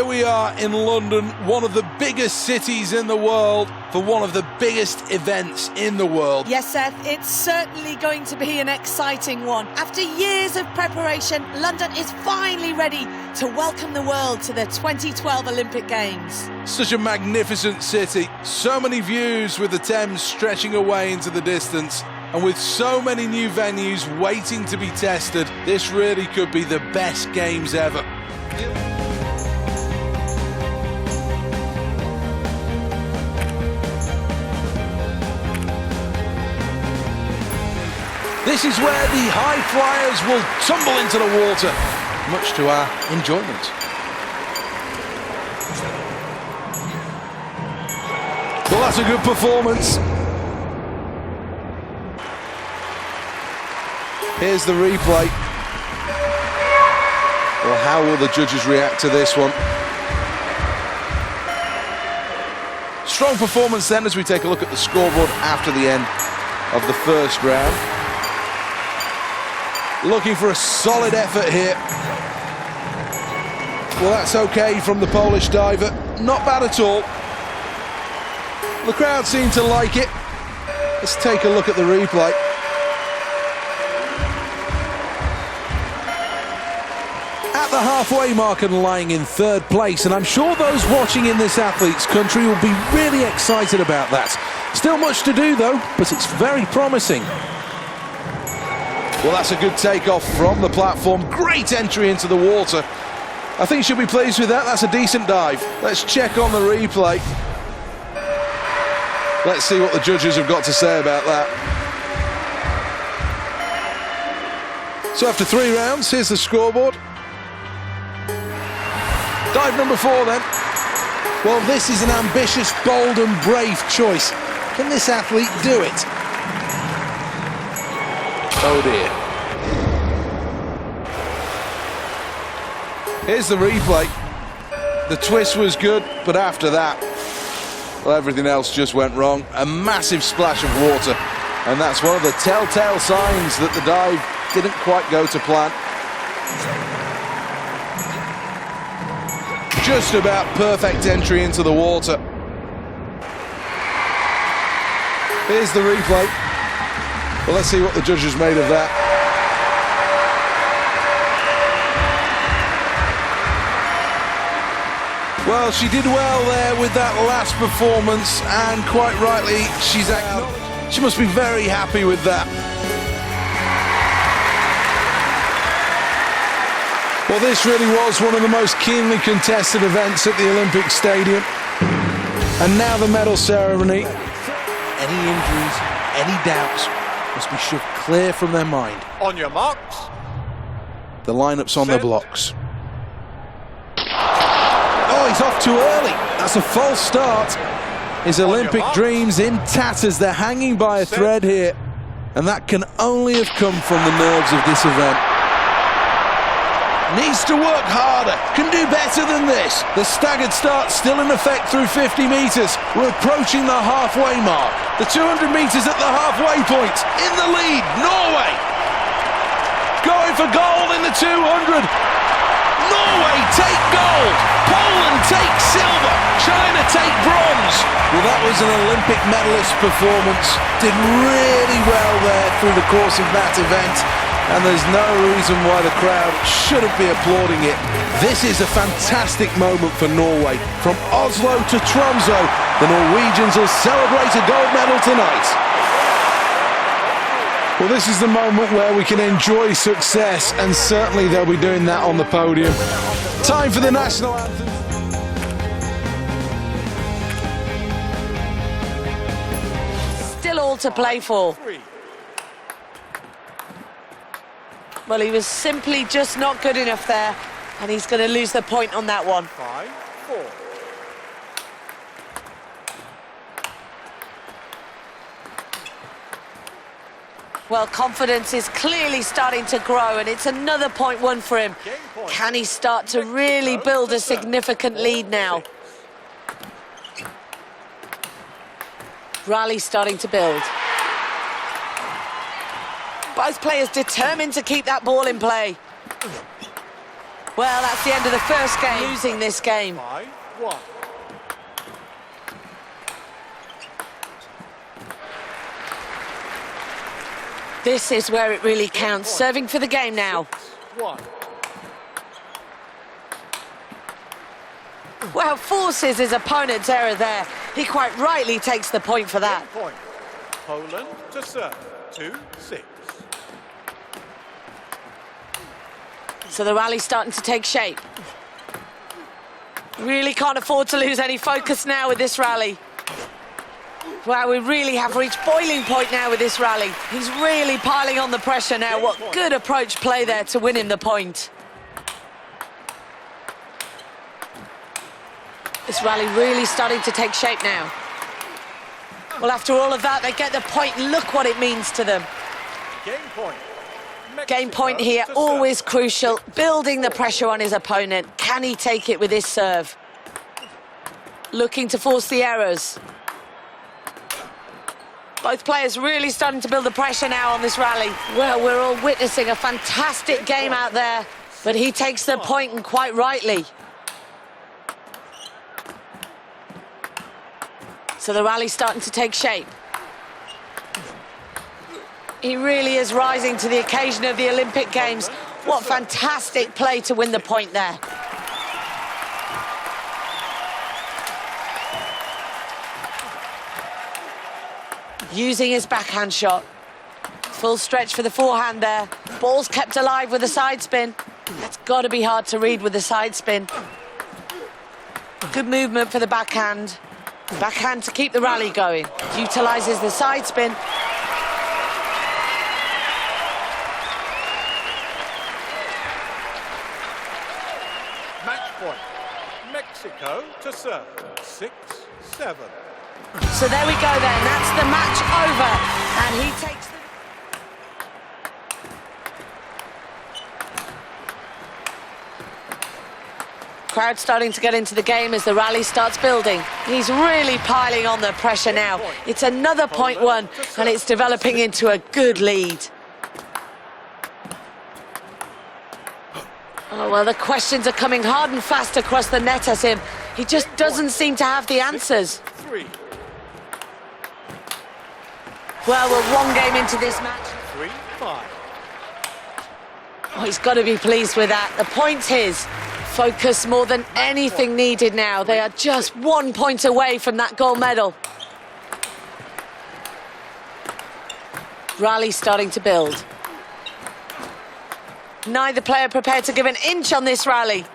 Here we are in London, one of the biggest cities in the world, for one of the biggest events in the world. Yes, Seth, it's certainly going to be an exciting one. After years of preparation, London is finally ready to welcome the world to the 2012 Olympic Games. Such a magnificent city, so many views with the Thames stretching away into the distance, and with so many new venues waiting to be tested, this really could be the best Games ever. This is where the high flyers will tumble into the water, much to our enjoyment. Well, that's a good performance. Here's the replay. Well, how will the judges react to this one? Strong performance then as we take a look at the scoreboard after the end of the first round. Looking for a solid effort here. Well, that's okay from the Polish diver. Not bad at all. The crowd seem to like it. Let's take a look at the replay. At the halfway mark and lying in third place, and I'm sure those watching in this athlete's country will be really excited about that. Still much to do though, but it's very promising. Well, that's a good takeoff from the platform. Great entry into the water. I think she'll be pleased with that. That's a decent dive. Let's check on the replay. Let's see what the judges have got to say about that. So after 3 rounds, here's the scoreboard. Dive number 4 then. Well, this is an ambitious, bold and brave choice. Can this athlete do it? Oh dear. Here's the replay. The twist was good, but after that, well, everything else just went wrong. A massive splash of water, and that's one of the telltale signs that the dive didn't quite go to plan. Just about perfect entry into the water. Here's the replay. Well, let's see what the judges made of that. Well, she did well there with that last performance, and quite rightly, she's acknowledged. She must be very happy with that. Well, this really was one of the most keenly contested events at the Olympic Stadium. And now the medal ceremony. Any injuries, any doubts must be shoved clear from their mind. On your marks. The lineup's on the blocks. Oh, he's off too early. That's a false start. His Olympic dreams in tatters. They're hanging by a thread here. And that can only have come from the nerves of this event. Needs to work harder. Can do better than this. The staggered start still in effect through 50 metres. We're approaching the halfway mark. The 200 metres at the halfway point. In the lead, Norway. Going for gold in the 200. Norway take gold. Poland take silver. China take bronze. Well, that was an Olympic medalist performance. Did really well there through the course of that event. And there's no reason why the crowd shouldn't be applauding it. This is a fantastic moment for Norway. From Oslo to Tromsø, the Norwegians will celebrate a gold medal tonight. Well, this is the moment where we can enjoy success, and certainly they'll be doing that on the podium. Time for the national anthem. Still all to play for. Well, he was simply just not good enough there, and he's going to lose the point on that one. 5-4. Well, confidence is clearly starting to grow, and it's another point won for him. Can he start to really build a significant lead now? Rally starting to build. Both players determined to keep that ball in play. Well, that's the end of the first game. Losing this game. 5-1. This is where it really counts. Serving for the game now. 1. Well, forces his opponent's error there. He quite rightly takes the point for that. Point. Poland to serve. 2-6. So the rally's starting to take shape. Really can't afford to lose any focus now with this rally. Wow, we really have reached boiling point now with this rally. He's really piling on the pressure now. What good approach play there to win him the point. This rally really starting to take shape now. Well, after all of that, they get the point. Look what it means to them. Game point. Game point here, always crucial. Building the pressure on his opponent. Can he take it with his serve? Looking to force the errors. Both players really starting to build the pressure now on this rally. Well, we're all witnessing a fantastic game out there, but he takes the point, and quite rightly. So the rally's starting to take shape. He really is rising to the occasion of the Olympic Games. What fantastic play to win the point there. Using his backhand shot. Full stretch for the forehand there. Ball's kept alive with a side spin. That's got to be hard to read with the side spin. Good movement for the backhand. Backhand to keep the rally going. Utilises the side spin. Match point. Mexico to serve. 6-7. So there we go then, that's the match over. And he takes the... Crowd starting to get into the game as the rally starts building. He's really piling on the pressure now. It's another point won, and it's developing into a good lead. Oh, well, the questions are coming hard and fast across the net at him. He just doesn't seem to have the answers. 3. Well, we're one game into this match. 3-5. Oh, he's got to be pleased with that. The point's his. Focus more than anything needed now. They are just 1 point away from that gold medal. Rally starting to build. Neither player prepared to give an inch on this rally.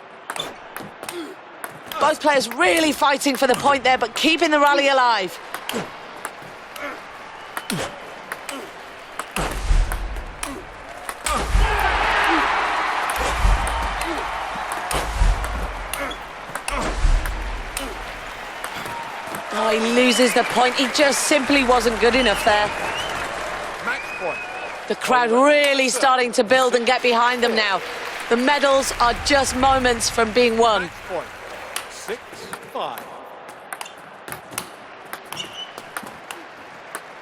Both players really fighting for the point there, but keeping the rally alive. Oh, he loses the point. He just simply wasn't good enough there. Match point. The crowd really starting to build and get behind them now. The medals are just moments from being won. Match point. 6-5.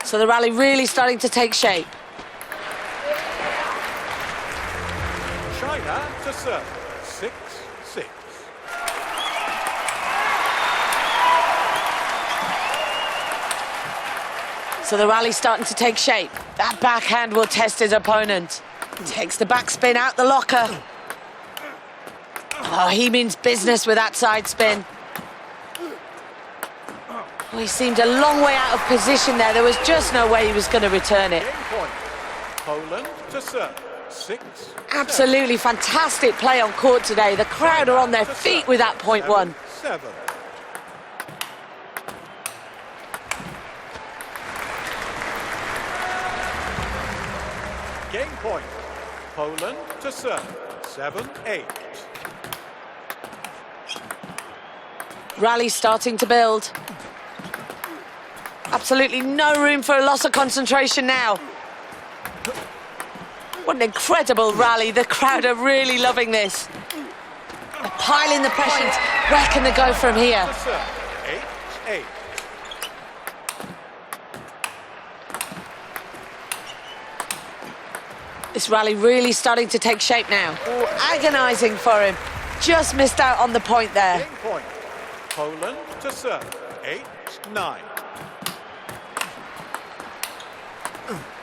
So the rally really starting to take shape. China to serve. 6-6. So the rally's starting to take shape. That backhand will test his opponent. Takes the backspin out the locker. Oh, he means business with that side spin. Oh, he seemed a long way out of position there. There was just no way he was going to return it. Game point. Poland to serve. 6-7. Absolutely fantastic play on court today. The crowd are on their feet with that point won. 7. Game point. Poland to serve. 7-8. Rally starting to build. Absolutely no room for a loss of concentration now. What an incredible rally. The crowd are really loving this. They're piling the pressure. Where can they go from here? To serve. 8-8. This rally really starting to take shape now. Oh, agonising for him. just missed out on the point there. Game point. Poland to serve. 8-9.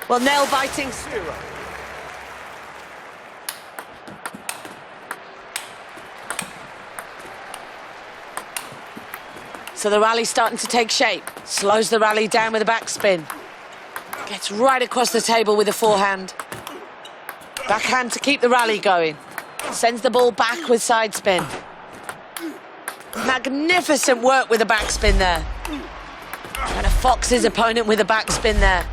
Well, nail-biting. 0. So the rally's starting to take shape. Slows the rally down with a backspin. Gets right across the table with a forehand. Backhand to keep the rally going. Sends the ball back with side spin. Magnificent work with the backspin there. And a fox his opponent with a backspin there.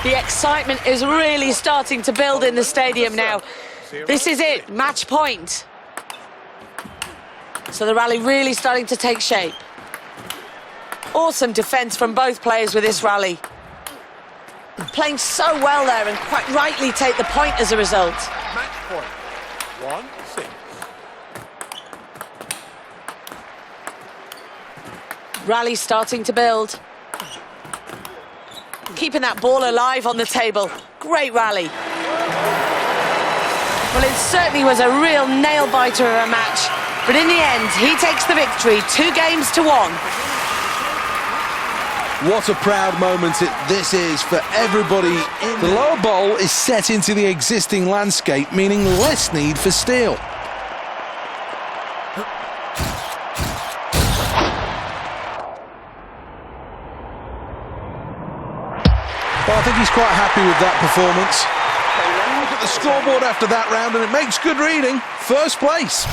The excitement is really starting to build in the stadium now. This is it, match point. So the rally really starting to take shape. Awesome defence from both players with this rally. Playing so well there and quite rightly take the point as a result. Match point. 1-6. Rally starting to build. Keeping that ball alive on the table. Great rally. Well, it certainly was a real nail-biter of a match. But in the end, he takes the victory, 2-1. What a proud moment this is for everybody. The lower bowl is set into the existing landscape, meaning less need for steel. Well, I think he's quite happy with that performance. Look at the scoreboard after that round, and it makes good reading. First place.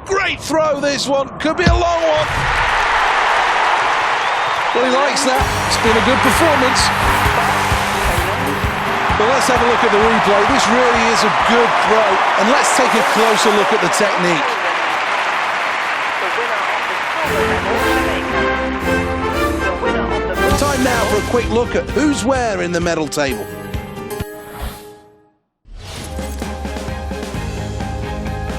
Great throw, this one. Could be a long one. Well, he likes that. It's been a good performance. But let's have a look at the replay. This really is a good throw. And let's take a closer look at the technique. Time now for a quick look at who's where in the medal table.